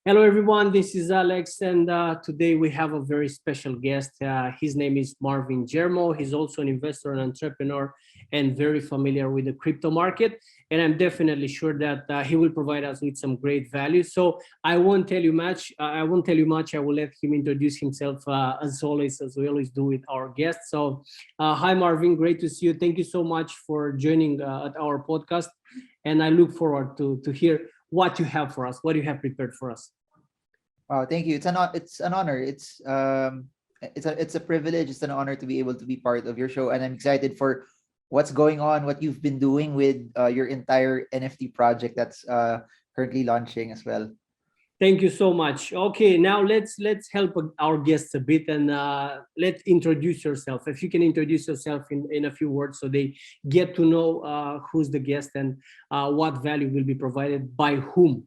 Hello, everyone. This is Alex, and today we have a very special guest. His name is Marvin Germo. He's also an investor and entrepreneur and very familiar with the crypto market. And I'm definitely sure that he will provide us with some great value. So I won't tell you much. I won't tell you much. I will let him introduce himself as we always do with our guests. So, hi, Marvin. Great to see you. Thank you so much for joining at our podcast. And I look forward to hear what you have for us, what you have prepared for us. Wow, thank you. It's an honor. It's a privilege. It's an honor to be able to be part of your show, and I'm excited for what's going on, what you've been doing with your entire NFT project that's currently launching as well. Thank you so much. Okay, now let's help our guests a bit and let's introduce yourself. If you can introduce yourself in a few words, so they get to know who's the guest and what value will be provided by whom.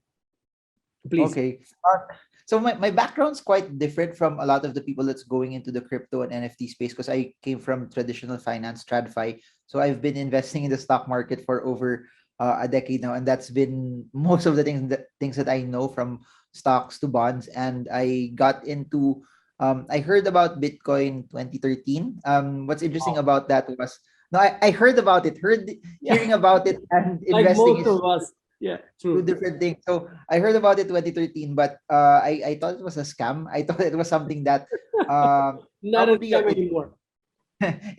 Please. Okay. So my background's quite different from a lot of the people that's going into the crypto and NFT space because I came from traditional finance, TradFi. So I've been investing in the stock market for over a decade now, and that's been most of the things that I know, from stocks to bonds. And I got into I heard about Bitcoin 2013. What's interesting about that was, no, I heard about it, Yeah, hearing about it, and like investing most is of us. Yeah, two true. different things. So I heard about it 2013, but I thought it was a scam. I thought it was something that Not a probably scam anymore.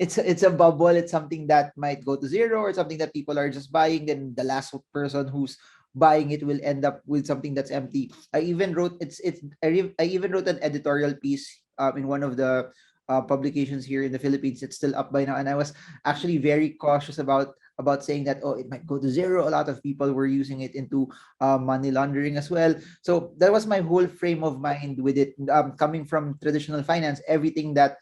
it's a bubble. It's something that might go to zero, or something that people are just buying. Then the last person who's buying it will end up with something that's empty. I even wrote an editorial piece in one of the publications here in the Philippines. It's still up by now, and I was actually very cautious about saying that, oh, it might go to zero. A lot of people were using it into money laundering as well. So that was my whole frame of mind with it. Coming from traditional finance, everything that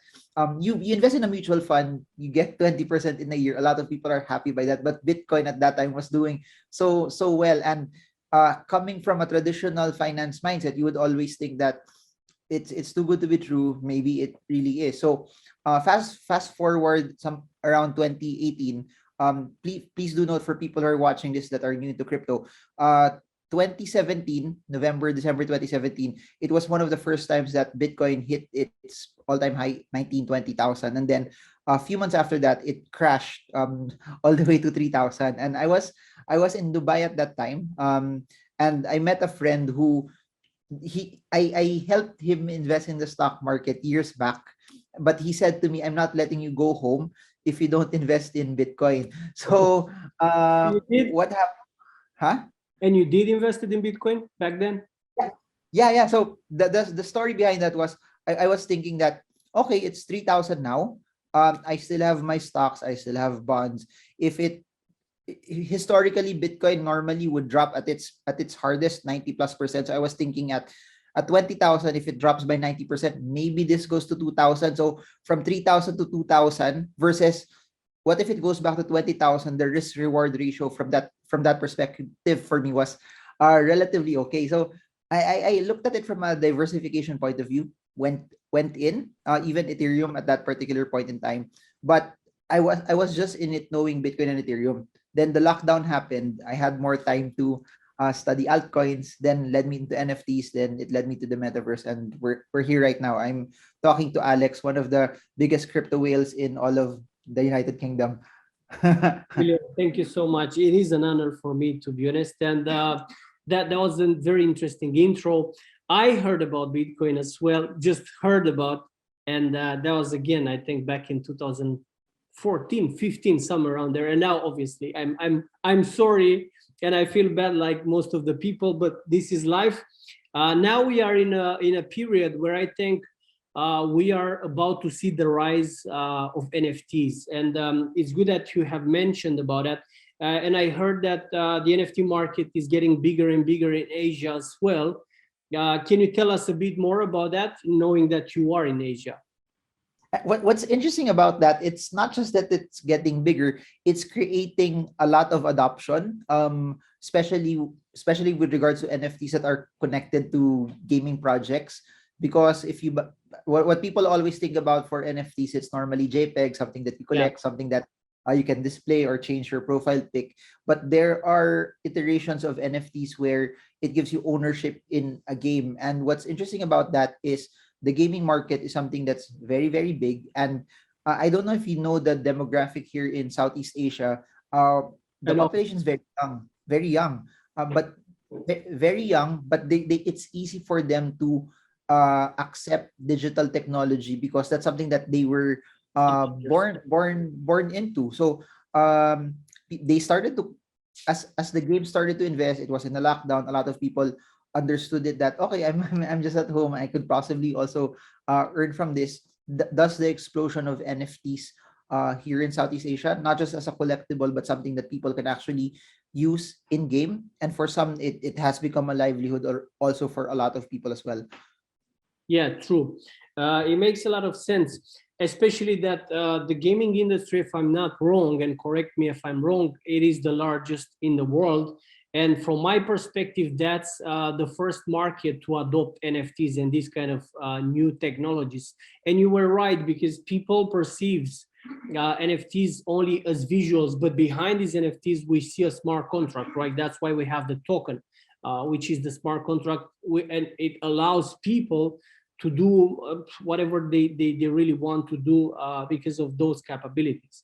you invest in a mutual fund, you get 20% in a year. A lot of people are happy by that, but Bitcoin at that time was doing so well. And coming from a traditional finance mindset, you would always think that it's too good to be true. Maybe it really is. So fast forward some around 2018. Please do note, for people who are watching this that are new to crypto, 2017, November, December 2017, it was one of the first times that Bitcoin hit its all-time high, 19-20,000. And then a few months after that, it crashed all the way to 3,000. And I was in Dubai at that time. And I met a friend who I helped him invest in the stock market years back. But he said to me, I'm not letting you go home if you don't invest in Bitcoin. So You did, what happened? Huh? and you did invested in Bitcoin back then. Yeah. So the story behind that was, I was thinking that, okay, it's 3,000 now. I still have my stocks, I still have bonds. If it Historically, Bitcoin normally would drop at its hardest 90+%. So I was thinking at 20,000, if it drops by 90%, maybe this goes to 2,000. So from 3,000 to 2,000, versus what if it goes back to 20,000? The risk reward ratio from that perspective for me was relatively okay. So I looked at it from a diversification point of view. Went in, even Ethereum at that particular point in time, but I was just in it knowing Bitcoin and Ethereum. Then the lockdown happened. I had more time to study altcoins. Then led me into NFTs. Then it led me to the metaverse, and we're here right now. I'm talking to Alex, one of the biggest crypto whales in all of the United Kingdom. Brilliant. Thank you so much. It is an honor for me, to be honest. And that was a very interesting intro. I heard about Bitcoin as well, just heard about, and that was again, I think, back in 2014, 15, somewhere around there. And now, obviously, I'm sorry, and I feel bad like most of the people, but this is life. Now we are in a period where I think we are about to see the rise of NFTs, and it's good that you have mentioned about that. And I heard that the NFT market is getting bigger and bigger in Asia as well. Can you tell us a bit more about that, knowing that you are in Asia? What's interesting about that, it's not just that it's getting bigger, it's creating a lot of adoption, especially with regards to NFTs that are connected to gaming projects. Because what people always think about for NFTs, it's normally JPEG, something that you Yeah. collect, something that You can display or change your profile pic. But there are iterations of NFTs where it gives you ownership in a game. And what's interesting about that is the gaming market is something that's very, very big. And I don't know if you know the demographic here in Southeast Asia. The I know. population is very young, but very young. But it's easy for them to accept digital technology because that's something that they were born into. So they started to, as the game started to invest, it was in the lockdown. A lot of people understood it that okay, I'm just at home. I could possibly also earn from this. Thus, the explosion of NFTs here in Southeast Asia, not just as a collectible, but something that people can actually use in game. And for some, it has become a livelihood, or also for a lot of people as well. Yeah, true. It makes a lot of sense, especially that the gaming industry, if I'm not wrong, and correct me if I'm wrong, it is the largest in the world. And from my perspective, that's the first market to adopt NFTs and these kind of new technologies. And you were right, because people perceives NFTs only as visuals, but behind these NFTs, we see a smart contract, right? That's why we have the token, which is the smart contract, and it allows people to do whatever they really want to do because of those capabilities.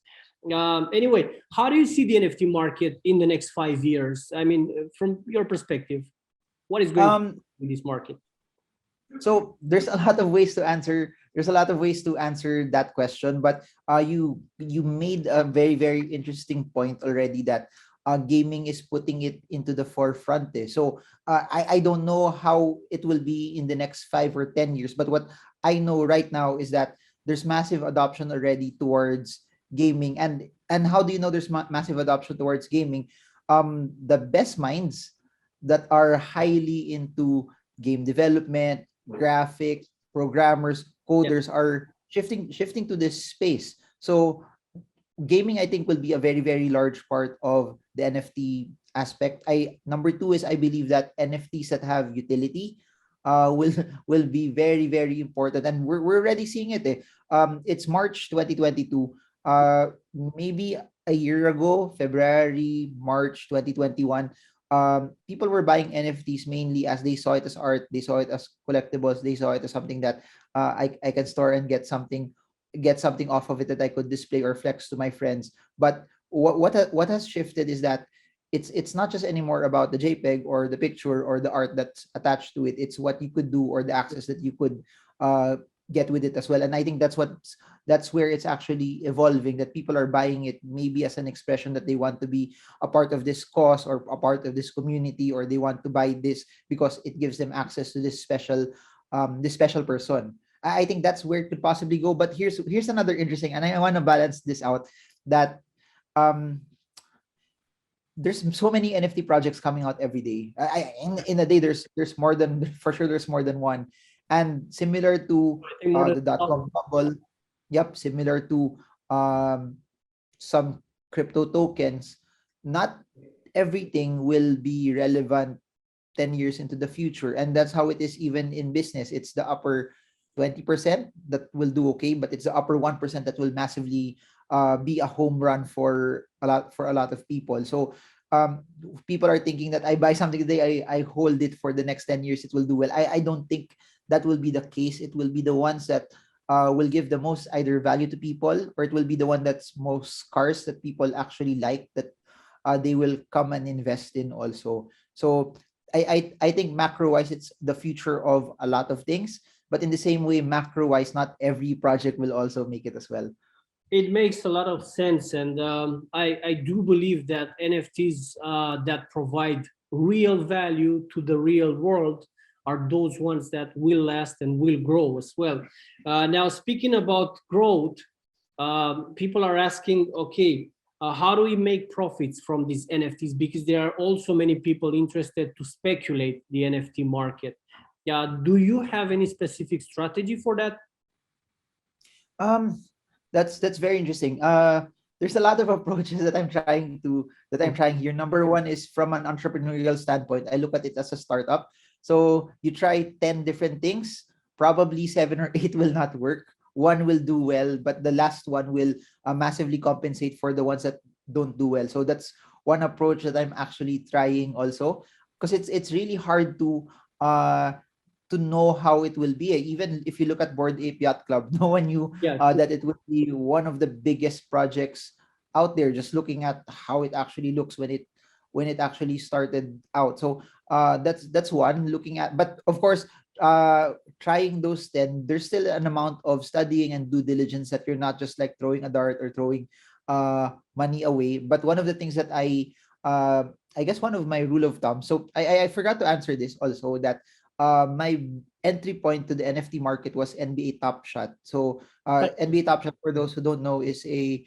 Anyway, how do you see the NFT market in the next 5 years? I mean, from your perspective, what is going to Um, happen in this market? so there's a lot of ways to answer. There's a lot of ways to answer that question, but you made a very, very interesting point already, that gaming is putting it into the forefront. So I don't know how it will be in the next 5 or 10 years, but what I know right now is that there's massive adoption already towards gaming. And how do you know there's massive adoption towards gaming? The best minds that are highly into game development, graphics, programmers, Yeah. coders are shifting to this space. So gaming, I think, will be a very, very large part of the NFT aspect. I Number two is, I believe that NFTs that have utility will will be very, very important, and we're already seeing it. It's March 2022. Maybe a year ago, February, March 2021, people were buying NFTs mainly as they saw it as art, they saw it as collectibles, they saw it as something that I can store and get something off of it that I could display or flex to my friends. But what has shifted is that it's not just anymore about the JPEG or the picture or the art that's attached to it. It's what you could do, or the access that you could uh, get with it as well. And I think that's where it's actually evolving. That people are buying it maybe as an expression that they want to be a part of this cause or a part of this community, or they want to buy this because it gives them access to this special person. I think that's where it could possibly go. But here's another interesting, and I want to balance this out, that um there's so many NFT projects coming out every day. In a day, there's more than for sure, there's more than one. And similar to I think more than the dot com bubble, yep, similar to um some crypto tokens, not everything will be relevant 10 years into the future. And that's how it is even in business. It's the upper 20% that will do okay, but it's the upper 1% that will massively be a home run for a lot of people. So people are thinking that I buy something today, I hold it for the next 10 years, it will do well. I don't think that will be the case. It will be the ones that will give the most either value to people, or it will be the one that's most scarce, that people actually like, that they will come and invest in also. So I think macro wise, it's the future of a lot of things. But in the same way, macro wise, not every project will also make it as well. it makes a lot of sense, and I do believe that NFTs that provide real value to the real world are those ones that will last and will grow as well. Now, speaking about growth, people are asking, okay, how do we make profits from these NFTs? Because there are also many people interested to speculate the NFT market. Yeah, do you have any specific strategy for that? Um, that's very interesting. There's a lot of approaches that I'm trying here. Number one is from an entrepreneurial standpoint. I look at it as a startup. So you try 10 different things, probably seven or eight will not work. one will do well, but the last one will massively compensate for the ones that don't do well. So that's one approach that I'm actually trying also, because it's really hard uh to know how it will be. Even if you look at Board Ape Yacht Club, no one knew Yeah, that it would be one of the biggest projects out there. Just looking at how it actually looks when it actually started out. So that's one looking at. But of course, trying those 10, there's still an amount of studying and due diligence that you're not just like throwing a dart or throwing money away. But one of the things that I guess one of my rule of thumb. So I forgot to answer this also, that my entry point to the NFT market was NBA Top Shot. So NBA Top Shot, for those who don't know, is a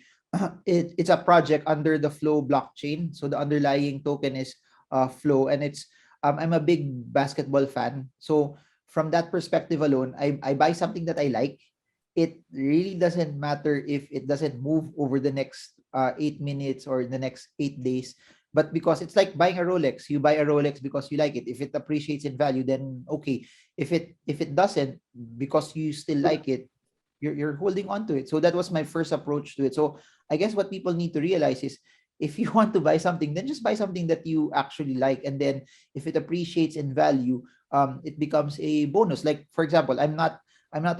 it's a project under the Flow blockchain. So the underlying token is Flow, and I'm a big basketball fan. So from that perspective alone, I buy something that I like. It really doesn't matter if it doesn't move over the next 8 minutes or the next 8 days. But because it's like buying a Rolex, you buy a Rolex because you like it. If it appreciates in value, then okay. If it doesn't, because you still like it, you're holding on to it. So that was my first approach to it. So I guess what people need to realize is, if you want to buy something, then just buy something that you actually like, and then if it appreciates in value, it becomes a bonus. Like, for example, I'm not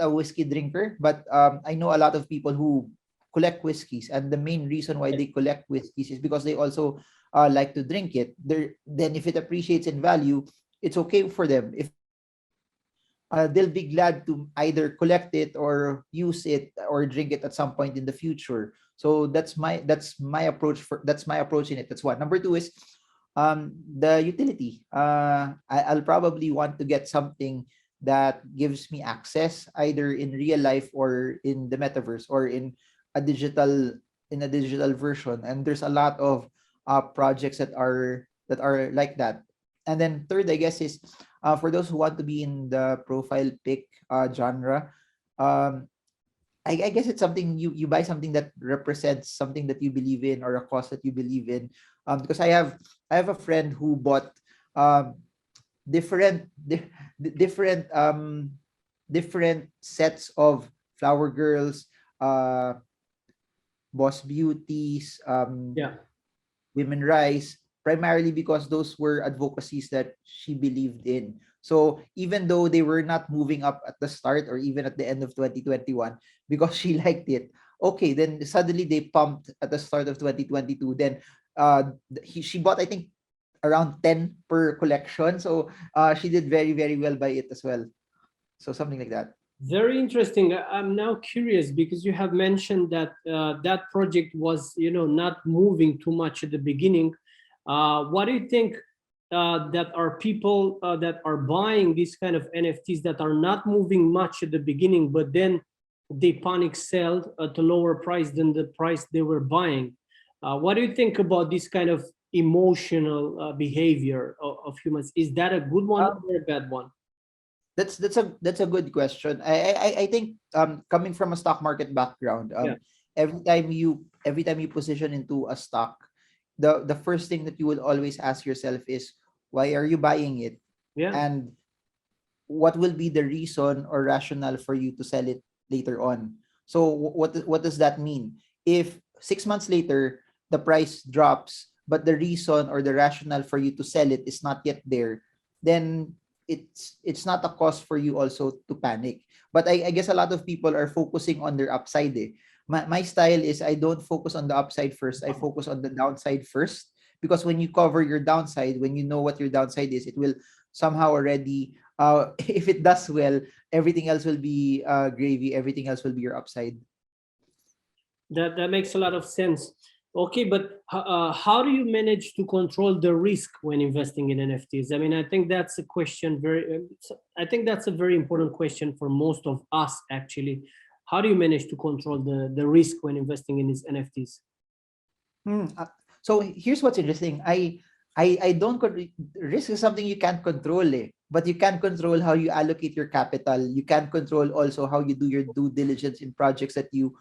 a whiskey drinker, but I know a lot of people who collect whiskeys, and the main reason why they collect whiskeys is because they also like to drink it. Then if it appreciates in value, it's okay for them. If it doesn't, they'll be glad to either collect it or use it or drink it at some point in the future. So that's my approach in it. That's one. Number two is the utility. I'll probably want to get something that gives me access either in real life or in the metaverse or a digital in a digital version. And there's a lot of projects that are like that. And then third, I guess, is for those who want to be in the profile pic genre. um, I guess it's something you buy something that represents something that you believe in, or a cause that you believe in. Because I have a friend who bought um, different different different sets of flower girls, uh, boss beauties, yeah. women rights, primarily because those were advocacies that she believed in. So even though they were not moving up at the start or even at the end of 2021, because she liked it, okay, then suddenly they pumped at the start of 2022. Then she bought, I think, around 10 per collection. So she did very, very well by it as well. So something like that. Very interesting. I'm now curious because you have mentioned that that project was, not moving too much at the beginning. What do you think that are people that are buying these kind of NFTs that are not moving much at the beginning, but then they panic sell at a lower price than the price they were buying? What do you think about this kind of emotional behavior of humans? Is that a good one or a bad one? That's a good question. I think coming from a stock market background, Yeah, every time you position into a stock, the first thing that you will always ask yourself is, why are you buying it, yeah. and what will be the reason or rationale for you to sell it later on. So what does that mean? If 6 months later the price drops, but the reason or the rationale for you to sell it is not yet there, then it's not a cause for you also to panic. But I guess a lot of people are focusing on their upside. My style is, I don't focus on the upside first. I focus on the downside first, because when you cover your downside, when you know what your downside is, it will somehow already if it does well, everything else will be gravy, everything else will be your upside. That makes a lot of sense. Okay, but how do you manage to control the risk when investing in NFTs? I mean, I think that's a question I think that's a very important question for most of us actually. How do you manage to control the risk when investing in these NFTs? Hmm. So here's what's interesting. I don't risk is something you can't control, but you can control how you allocate your capital. You can control also how you do your due diligence in projects that you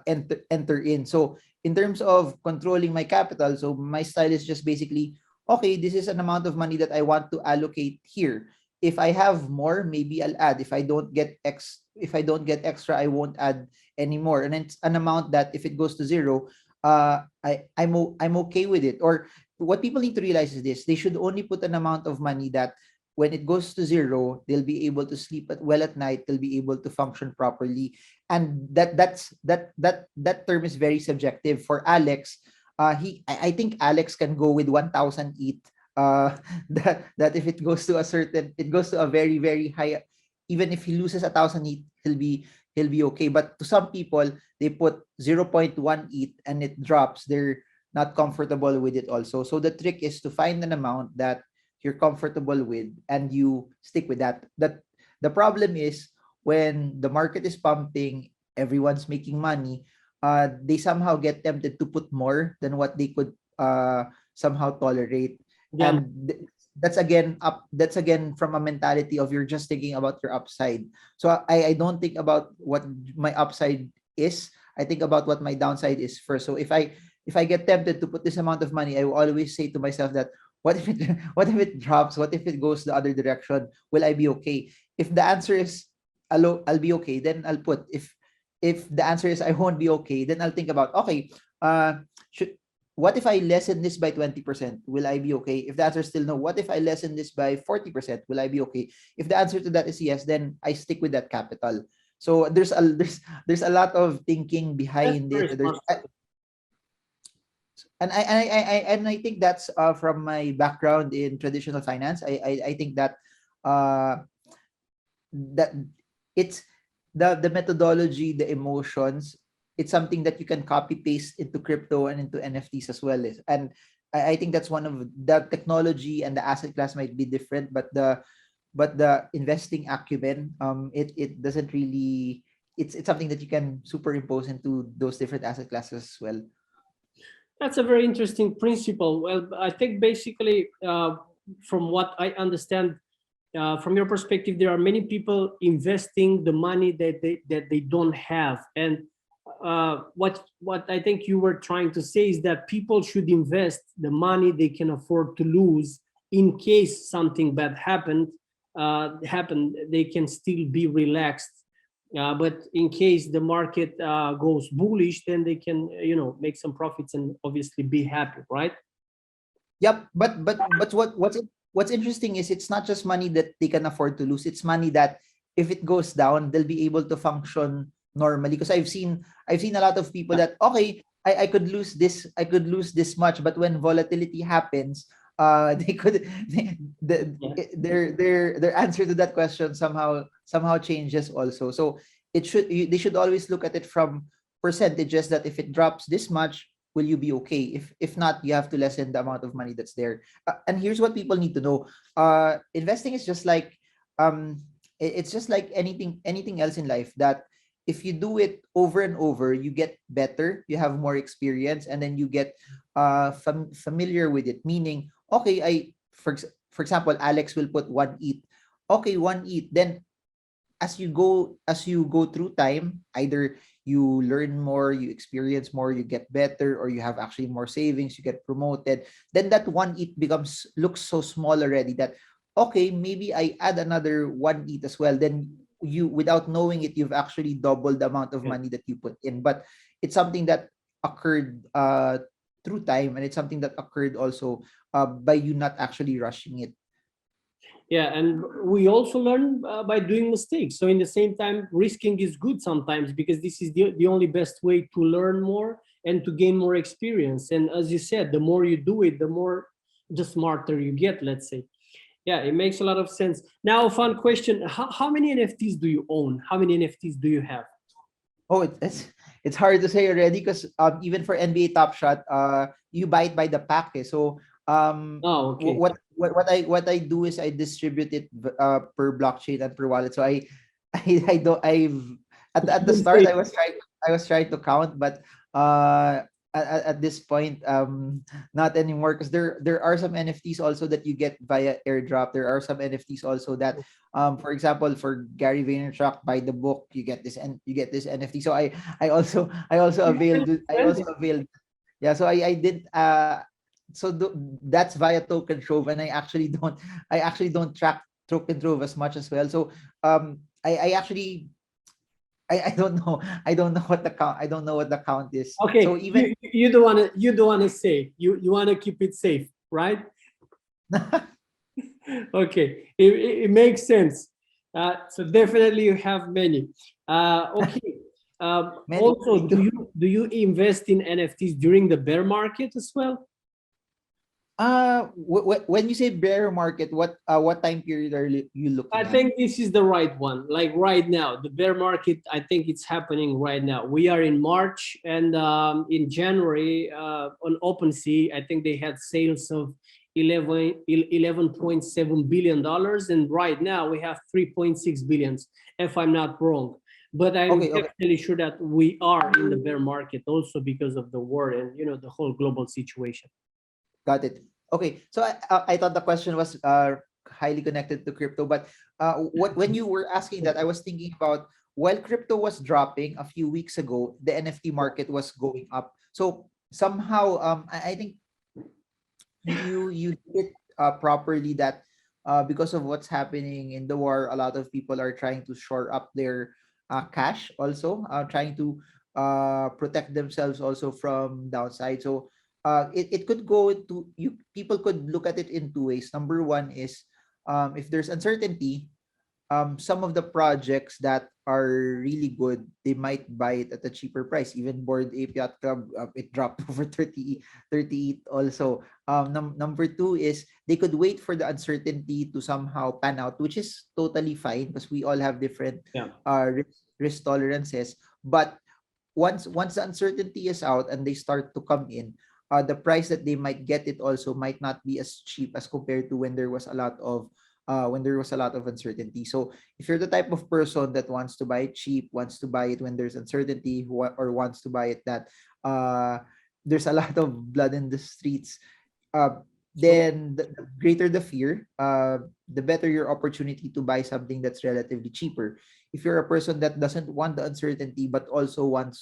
enter in. So in terms of controlling my capital, so my style is just basically, okay, this is an amount of money that I want to allocate here. if I have more, maybe I'll add. If I don't get extra, I won't add anymore. And it's an amount that if it goes to zero, I'm okay with it. Or what people need to realize is this: they should only put an amount of money that when it goes to zero, they'll be able to sleep well at night. They'll be able to function properly, and that term is very subjective. For Alex, I think Alex can go with 1,000 ETH. That if it goes to a certain, it goes to a very very high. Even if he loses 1,000 ETH, he'll be okay. But to some people, they put 0.1 ETH and it drops. They're not comfortable with it also. So the trick is to find an amount that you're comfortable with and you stick with that. The problem is when the market is pumping, everyone's making money, they somehow get tempted to put more than what they could somehow tolerate. Yeah, And that's again from a mentality of you're just thinking about your upside. So I don't think about what my upside is. I think about what my downside is first. So if I get tempted to put this amount of money, I will always say to myself that what if it what if it drops? What if it goes the other direction? Will I be okay? If the answer is I'll be okay, then I'll put. If the answer is I won't be okay, then I'll think about, okay, should what if I lessen this by 20%? Will I be okay? If the answer is still no, what if I lessen this by 40%? Will I be okay? If the answer to that is yes, then I stick with that capital. So there's a lot of thinking that's behind very it. smart. And I think that's from my background in traditional finance. I think uh that it's the methodology, the emotions. It's something that you can copy paste into crypto and into NFTs as well. And I think that's one of the technology, and the asset class might be different, but the investing acumen, it doesn't really. It's something that you can superimpose into those different asset classes as well. That's a very interesting principle. Well, I think basically, from what I understand, from your perspective, there are many people investing the money that they don't have, and what I think you were trying to say is that people should invest the money they can afford to lose in case something bad happened. They can still be relaxed. But in case the market goes bullish, then they can make some profits and obviously be happy, right? Yep, but what's interesting is it's not just money that they can afford to lose. It's money that if it goes down, they'll be able to function normally. Because I've seen a lot of people that, okay, I could lose this much, but when volatility happens, they could Yeah. their answer to that question somehow changes also. So they should always look at it from percentages, that if it drops this much, will you be okay? If not, you have to lessen the amount of money that's there. And here's what people need to know: investing is just like it's just like anything else in life, that if you do it over and over, you get better, you have more experience, and then you get familiar with it. Meaning, okay, for example, Alex will put one ETH. Okay, one ETH. Then as you go through time, either you learn more, you experience more, you get better, or you have actually more savings, you get promoted. Then that one ETH looks so small already, that okay, maybe I add another one ETH as well. Then you, without knowing it, you've actually doubled the amount of Yeah. money that you put in. But it's something that occurred through time, and it's something that occurred also by you not actually rushing it. Yeah, and we also learn by doing mistakes. So in the same time, risking is good sometimes, because this is the only best way to learn more and to gain more experience. And as you said, the more you do it, the smarter you get, let's say. Yeah, it makes a lot of sense. Now, fun question. How many NFTs do you own? How many NFTs do you have? Oh, it's hard to say already, because even for NBA Top Shot, you buy it by the pack. So Oh, okay. what I do is I distribute it per blockchain and per wallet. So I don't I've at the Don't start, say. I was trying to count, but uh at this point, not anymore, because there are some NFTs also that you get via airdrop. There are some NFTs also that, for example, for Gary Vaynerchuk, buy the book, you get this, and you get this NFT. So I also availed. Yeah, so I did so that's via token trove, and I actually don't track trove as much as well. So I actually I don't know. I don't know what the count. I don't know what the count is. So Okay, even you don't want to say, you want to keep it safe, right? Okay, it makes sense. So definitely you have many. Okay. many Also, too. do you invest in NFTs during the bear market as well? When you say bear market, what time period are you I looking at? think this is the right one. Like right now, the bear market, I think it's happening right now. We are in March, and in January, on OpenSea, I think they had sales of 11.7 billion dollars, and right now we have 3.6 billions, if I'm not wrong. But I'm Okay, okay, definitely sure that we are in the bear market also because of the war and the whole global situation. got it. Okay, so I thought the question was highly connected to crypto, but what when you were asking that, I was thinking about while crypto was dropping a few weeks ago, the NFT market was going up. So somehow, I think you hit properly that because of what's happening in the war, a lot of people are trying to shore up their cash, also trying to protect themselves also from downside. So it could go into you people could look at it in two ways. Number one is if there's uncertainty, some of the projects that are really good, they might buy it at a cheaper price. Even Board Ape Yacht Club, it dropped over 38 also. Number two is they could wait for the uncertainty to somehow pan out, which is totally fine because we all have different Yeah. risk tolerances. But once the uncertainty is out and they start to come in, the price that they might get it also might not be as cheap as compared to when there was a lot of uncertainty. So if you're the type of person that wants to buy it cheap, wants to buy it when there's uncertainty, or wants to buy it that uh, there's a lot of blood in the streets, uh, So then the greater the fear, the better your opportunity to buy something that's relatively cheaper. If you're a person that doesn't want the uncertainty but also want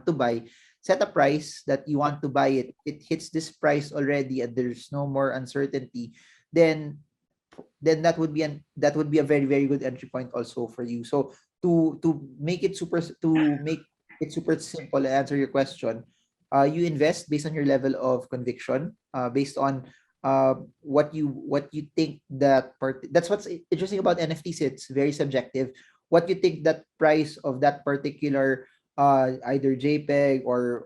to buy, set a price that you want to buy it. It hits this price already, and there's no more uncertainty. Then that would be a very very good entry point also for you. So to make it super simple and answer your question, you invest based on your level of conviction, based on what you think that part. That's what's interesting about NFTs. It's very subjective. What you think that price of that particular either JPEG or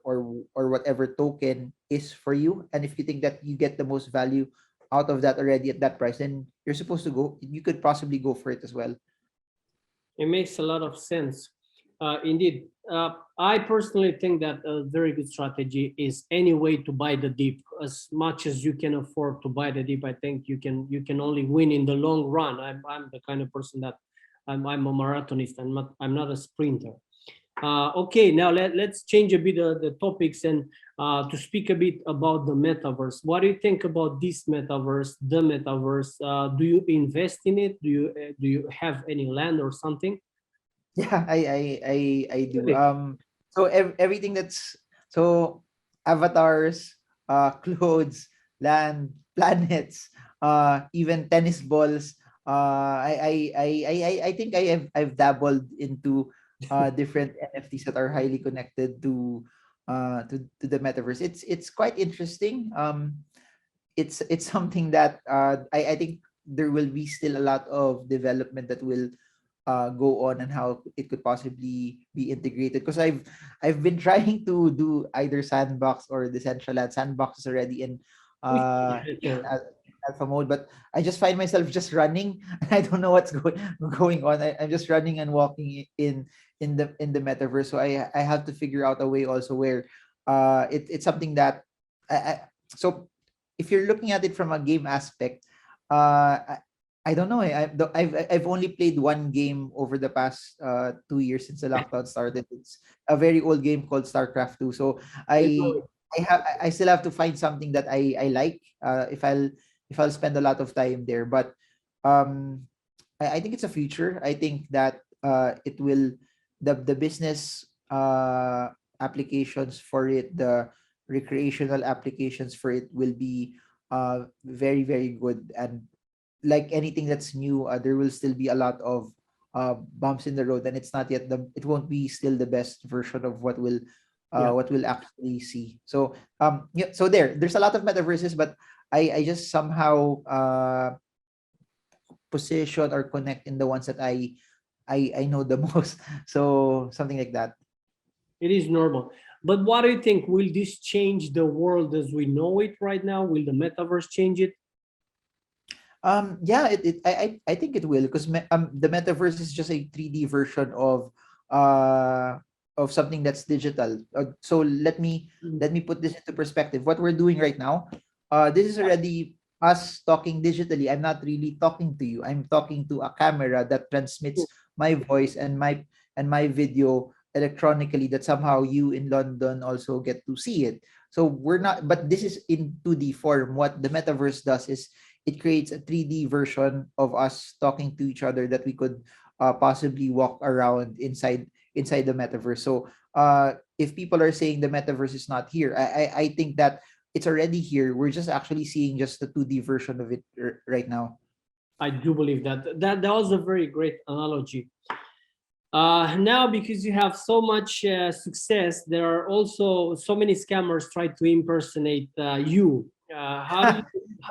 whatever token is for you, and if you think that you get the most value out of that already at that price, then you're supposed to go. You could possibly go for it as well. it makes a lot of sense. Indeed, I personally think that a very good strategy is any way to buy the dip as much as you can afford to buy the dip. I think you can only win in the long run. I'm the kind of person that I'm a marathonist. I'm not a sprinter. Okay, now let's change a bit the topics and to speak a bit about the metaverse. What do you think about this metaverse, the metaverse? Do you invest in it? Do you have any land or something? Yeah, I do. Really? So everything that's so avatars, clothes, land, planets, even tennis balls. I think I've dabbled into different NFTs that are highly connected to the metaverse. It's quite interesting. It's something that I think there will be still a lot of development that will go on, and how it could possibly be integrated, because I've been trying to do either sandbox or decentraland. Sandbox is already in Sure. alpha mode, but I just find myself just running and I don't know what's going on. I'm just running and walking in the metaverse. So I have to figure out a way also where it's something that I so if you're looking at it from a game aspect, I don't know. I've only played one game over the past 2 years since the lockdown started. It's a very old game called StarCraft 2. So I know I it. I still have to find something that I like. If I'll spend a lot of time there, but um, I think it's a future. I think that it will the business applications for it, the recreational applications for it will be very very good, and like anything that's new, there will still be a lot of bumps in the road, and it's not yet it won't be still the best version of Yeah. what we'll actually see. So yeah, so there's a lot of metaverses, but I just somehow position or connect in the ones that I know the most. So something like that. It is normal. But what do you think? Will this change the world as we know it right now? Will the metaverse change it? Yeah, I think it will, because the metaverse is just a 3D version of something that's digital. So Mm. let me put this into perspective. What we're doing right now, this is already us talking digitally. I'm not really talking to you. I'm talking to a camera that transmits my voice and my video electronically, that somehow you in London also get to see it. So we're not, but this is in 2D form. What the metaverse does is it creates a 3D version of us talking to each other, that we could possibly walk around inside the metaverse. So if people are saying the metaverse is not here, I think that it's already here. We're just actually seeing just the 2D version of it right now. I do believe that. That was a very great analogy. Now, because you have so much success, there are also so many scammers try to impersonate you. How do you?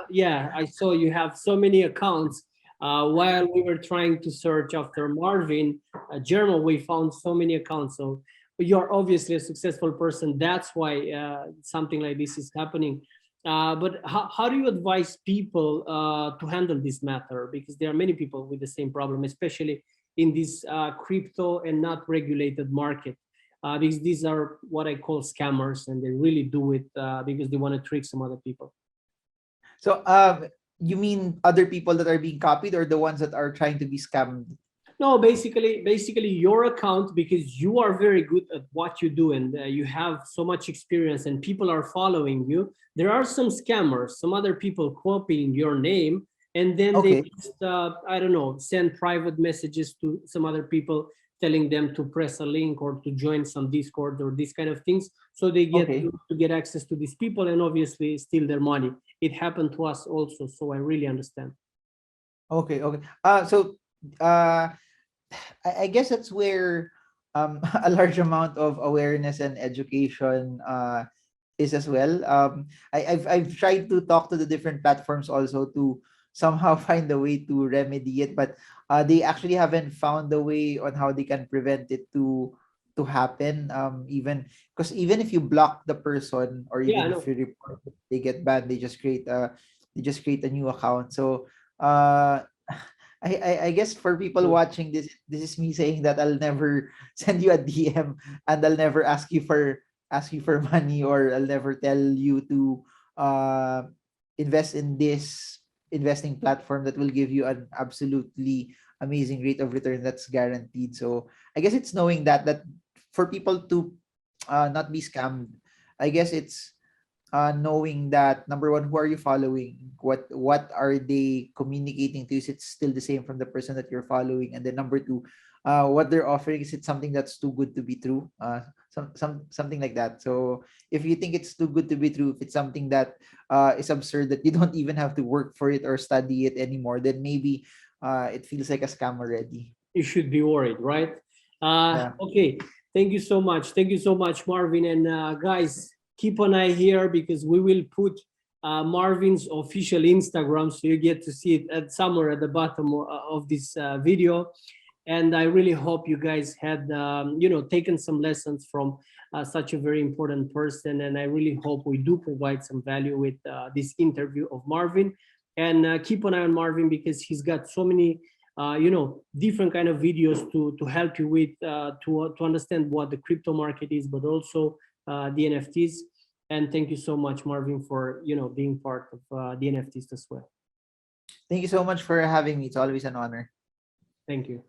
Yeah, I saw you have so many accounts. While we were trying to search after Marvin Germo, we found so many accounts. So you're obviously a successful person. That's why something like this is happening. But how do you advise people to handle this matter? Because there are many people with the same problem, especially in this crypto and not regulated market. Because these are what I call scammers, and they really do it because they want to trick some other people. So you mean other people that are being copied, or the ones that are trying to be scammed? No, basically your account, because you are very good at what you do, and you have so much experience and people are following you. There are some scammers, some other people copying your name, and then they Okay, just I don't know, send private messages to some other people telling them to press a link or to join some Discord or these kind of things, so they get okay, to get access to these people and obviously steal their money. It happened to us also, so I really understand. okay. So uh I guess that's where a large amount of awareness and education is as well. I've tried to talk to the different platforms also to somehow find a way to remedy it, but they actually haven't found a way on how they can prevent it to happen. Even because even if you block the person, or Yeah, I even if know. you report it, they get banned. They just create a new account. So uh I guess for people watching this, this is me saying that I'll never send you a DM, and I'll never ask you for money, or I'll never tell you to uh invest in this investing platform that will give you an absolutely amazing rate of return that's guaranteed. So I guess it's knowing that for people to not be scammed, I guess it's knowing that, number one, who are you following, what are they communicating to you, is it still the same from the person that you're following, and then number two, what they're offering, is it something that's too good to be true, something like that. So if you think it's too good to be true, if it's something that is absurd, that you don't even have to work for it or study it anymore, then maybe it feels like a scam already. You should be worried, right? Yeah. Okay, thank you so much. Thank you so much, Marvin. And guys, keep an eye here because we will put Marvin's official Instagram, so you get to see it at somewhere at the bottom of this video. And I really hope you guys had, taken some lessons from such a very important person. And I really hope we do provide some value with this interview of Marvin. And keep an eye on Marvin because he's got so many different kind of videos to help you with to understand what the crypto market is, but also the NFTs. And thank you so much, Marvin, for being part of the NFTs as well. Thank you so much for having me. It's always an honor. Thank you.